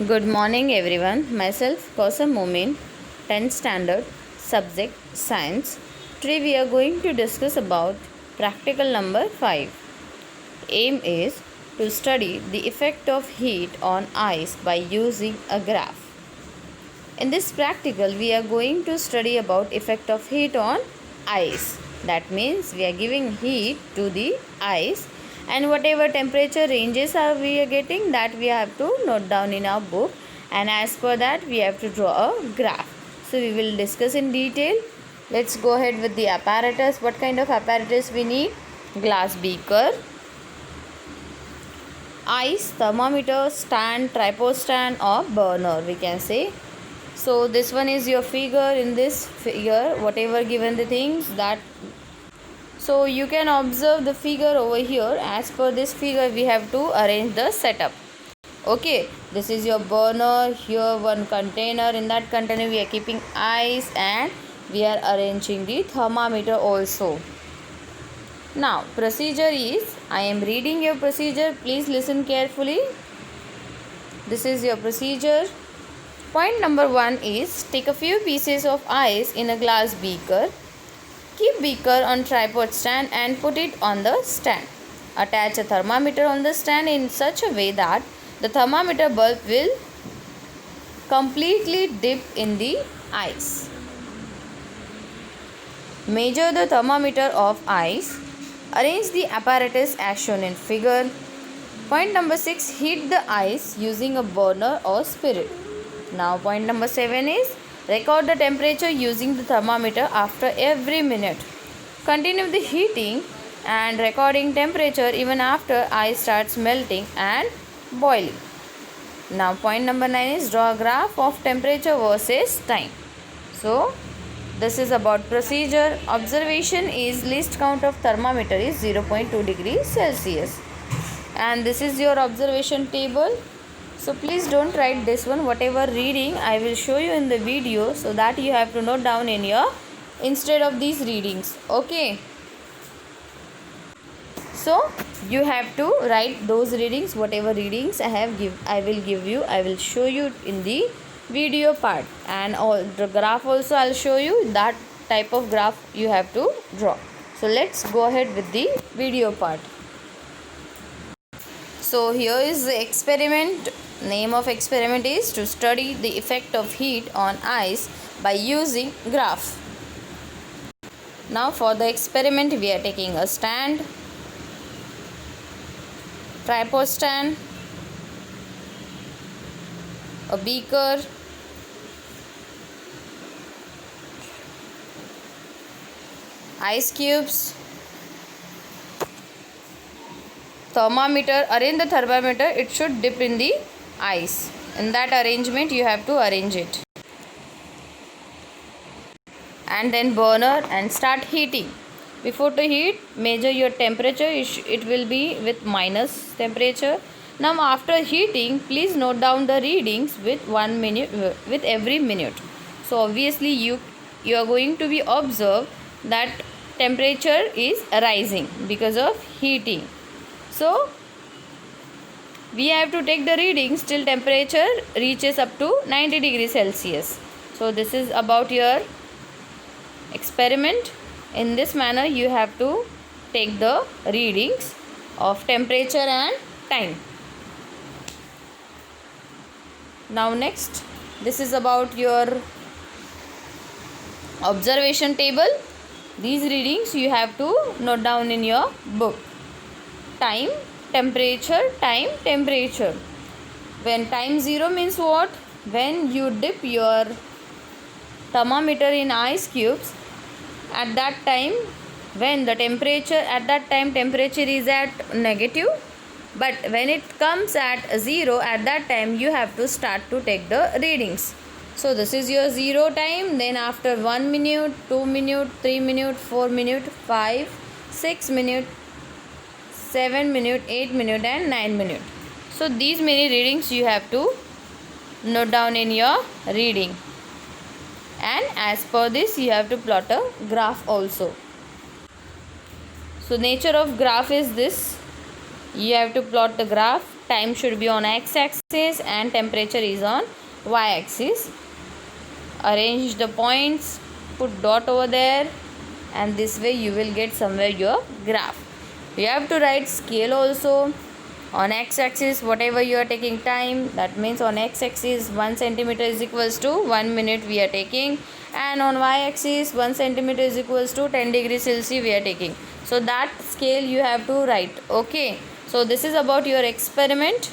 Good morning everyone. Myself Kausam Momin, 10th standard, subject science. Today we are going to discuss about practical number 5. Aim is to study the effect of heat on ice by using a graph. In this practical we are going to study about effect of heat on ice. That means we are giving heat to the ice and whatever temperature ranges are we are getting, that we have to note down in our book, and as per that we have to draw a graph. So we will discuss in detail. Let's go ahead with the apparatus. What kind of apparatus we need? Glass beaker, ice, thermometer, stand, tripod stand or burner we can say. So this one is your figure. In this figure whatever given the things that, so you can observe the figure over here. As per this figure we have to arrange the setup. Okay, this is your burner. Here one container. In that container we are keeping ice and we are arranging the thermometer also. Now procedure is, I am reading your procedure, please listen carefully. This is your procedure. Point number 1 is, take a few pieces of ice in a glass beaker. Keep beaker on tripod stand and put it on the stand. Attach a thermometer on the stand in such a way that the thermometer bulb will completely dip in the ice. Measure the thermometer of ice. Arrange the apparatus as shown in figure. Point number 6, heat the ice using a burner or spirit. Now point number 7 is, record the temperature using the thermometer after every minute. Continue the heating and recording temperature even after ice starts melting and boiling. Now point number 9 is, draw a graph of temperature versus time. So this is about procedure. Observation is, least count of thermometer is 0.2 degrees Celsius. And this is your observation table. So please don't write this one. Whatever reading I will show you in the video, so that you have to note down in your, instead of these readings. Okay. So you have to write those readings. Whatever readings I will show you in the video part, and all the graph also I'll show you. That type of graph you have to draw. So let's go ahead with the video part. So here is the experiment. Name of experiment is to study the effect of heat on ice by using graph. Now for the experiment we are taking a stand, tripod stand, a beaker, ice cubes, thermometer. Arrange the thermometer, it should dip in the ice. In that arrangement you have to arrange it. And then burner and start heating. Before to heat, measure your temperature. It will be with minus temperature. Now after heating, please note down the readings with 1 minute, with every minute. So obviously you are going to be observe that temperature is rising because of heating. So we have to take the readings till temperature reaches up to 90 degrees Celsius. So this is about your experiment. In this manner you have to take the readings of temperature and time. Now next, this is about your observation table. These readings you have to note down in your book. Time, temperature, time, temperature. When time 0 means what? When you dip your thermometer in ice cubes, at that time, when the temperature, at that time temperature is at negative, but when it comes at 0, at that time you have to start to take the readings. So this is your 0 time. Then after 1 minute, 2 minute, 3 minute, 4 minute, 5, 6 minute, 7 minute, 8 minute and 9 minute. So these many readings you have to note down in your reading, and as per this you have to plot a graph also. So nature of graph is this. You have to plot the graph time should be on x-axis and temperature is on y-axis. Arrange the points, put dot over there, and this way you will get somewhere your graph. You have to write scale also. On x-axis whatever you are taking time, that means on x-axis 1 centimeter is equals to 1 minute we are taking, and on y-axis 1 centimeter is equals to 10 degrees Celsius we are taking. So that scale you have to write. Okay, so this is about your experiment.